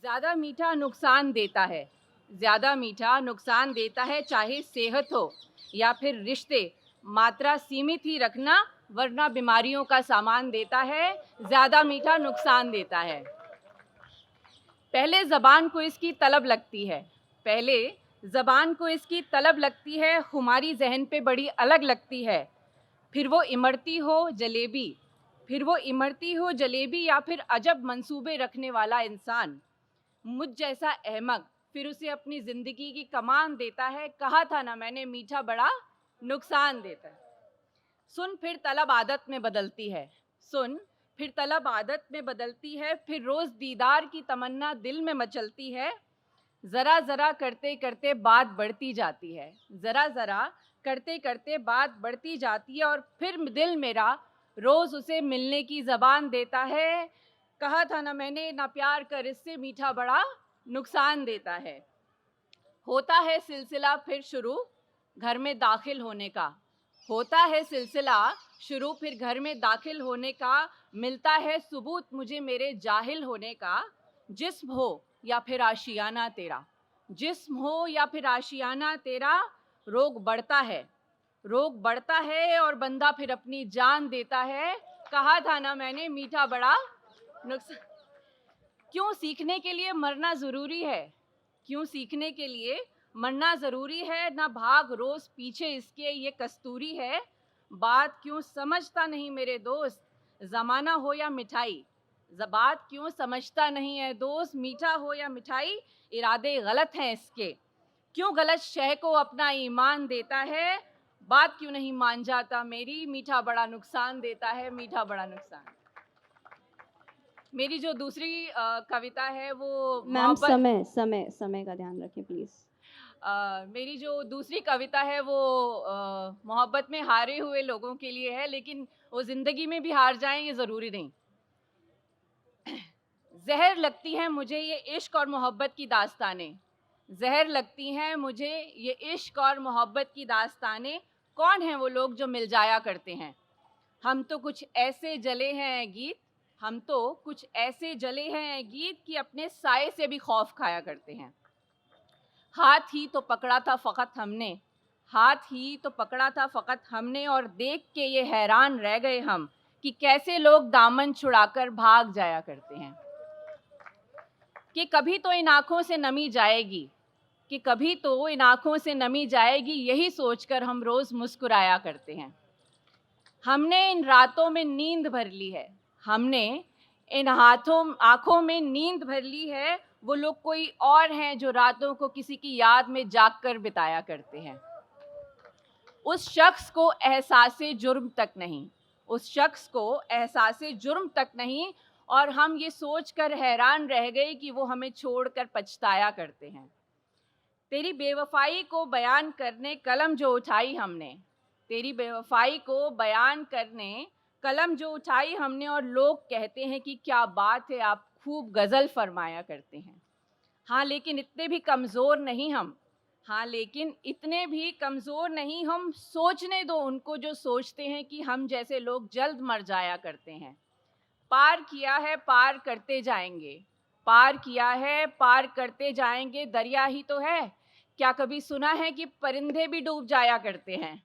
ज़्यादा मीठा नुकसान देता है। ज़्यादा मीठा नुकसान देता है, चाहे सेहत हो या फिर रिश्ते। मात्रा सीमित ही रखना, वरना बीमारियों का सामान देता है। ज़्यादा मीठा नुकसान देता है। पहले ज़बान को इसकी तलब लगती है। पहले ज़बान को इसकी तलब लगती है, खुमारी ज़हन पे बड़ी अलग लगती है। फिर वो इमड़ती हो जलेबी, फिर वो इमड़ती हो जलेबी या फिर अजब मंसूबे रखने वाला इंसान मुझ जैसा अहमक फिर उसे अपनी ज़िंदगी की कमान देता है। कहा था ना मैंने, मीठा बड़ा नुकसान देता है। सुन फिर तलब आदत में बदलती है। सुन फिर तलब आदत में बदलती है। फिर रोज़ दीदार की तमन्ना दिल में मचलती है। ज़रा ज़रा करते करते बात बढ़ती जाती है। ज़रा ज़रा करते करते बात बढ़ती जाती है और फिर दिल मेरा रोज़ उसे मिलने की ज़बान देता है। कहा था ना मैंने, ना प्यार कर इससे, मीठा बड़ा नुकसान देता है। होता है सिलसिला फिर शुरू घर में दाखिल होने का। होता है सिलसिला शुरू फिर घर में दाखिल होने का। मिलता है सबूत मुझे मेरे जाहिल होने का। जिस्म हो या फिर आशियाना तेरा, जिस्म हो या फिर आशियाना तेरा, रोग बढ़ता है। रोग बढ़ता है और बंदा फिर अपनी जान देता है। कहा था ना मैंने, मीठा बड़ा नुकसान। क्यों सीखने के लिए मरना ज़रूरी है? क्यों सीखने के लिए मरना ज़रूरी है? ना भाग रोज़ पीछे इसके, ये कस्तूरी है। बात क्यों समझता नहीं मेरे दोस्त, ज़माना हो या मिठाई। बात क्यों समझता नहीं है दोस्त, मीठा हो या मिठाई, इरादे गलत हैं इसके। क्यों गलत शय को अपना ईमान देता है। बात क्यों नहीं मान जाता मेरी, मीठा बड़ा नुकसान देता है, मीठा बड़ा नुकसान। मेरी जो दूसरी कविता है वो मैम, मोहब्बत। समय समय समय का ध्यान रखें प्लीज़। मेरी जो दूसरी कविता है वो मोहब्बत में हारे हुए लोगों के लिए है, लेकिन वो ज़िंदगी में भी हार जाएँ ये ज़रूरी नहीं। ज़हर लगती हैं मुझे ये इश्क और मोहब्बत की दास्तानें। ज़हर लगती हैं मुझे ये इश्क और मोहब्बत की दास्तानें। कौन हैं वो लोग जो मिल जाया करते हैं। हम तो कुछ ऐसे जले हैं गीत, हम तो कुछ ऐसे जले हैं गीत कि अपने साए से भी खौफ खाया करते हैं। हाथ ही तो पकड़ा था फ़कत हमने, हाथ ही तो पकड़ा था फ़कत हमने, और देख के ये हैरान रह गए हम कि कैसे लोग दामन छुड़ाकर भाग जाया करते हैं। कि कभी तो इन आँखों से नमी जाएगी, कि कभी तो इन आँखों से नमी जाएगी, यही सोचकर हम रोज़ मुस्कुराया करते हैं। हमने इन रातों में नींद भर ली है, हमने इन आँखों में नींद भर ली है। वो लोग कोई और हैं जो रातों को किसी की याद में जाग कर बिताया करते हैं। उस शख्स को एहसासे जुर्म तक नहीं, उस शख्स को एहसासे जुर्म तक नहीं, और हम ये सोचकर हैरान रह गए कि वो हमें छोड़कर पछताया करते हैं। तेरी बेवफ़ाई को बयान करने कलम जो उठाई हमने, तेरी बेवफ़ाई को बयान करने कलम जो उठाई हमने, और लोग कहते हैं कि क्या बात है, आप खूब गज़ल फ़रमाया करते हैं। हाँ, लेकिन इतने भी कमज़ोर नहीं हम, हाँ, लेकिन इतने भी कमज़ोर नहीं हम। सोचने दो उनको जो सोचते हैं कि हम जैसे लोग जल्द मर जाया करते हैं। पार किया है, पार करते जाएँगे, पार किया है, पार करते जाएँगे, दरिया ही तो है। क्या कभी सुना है कि परिंदे भी डूब जाया करते हैं?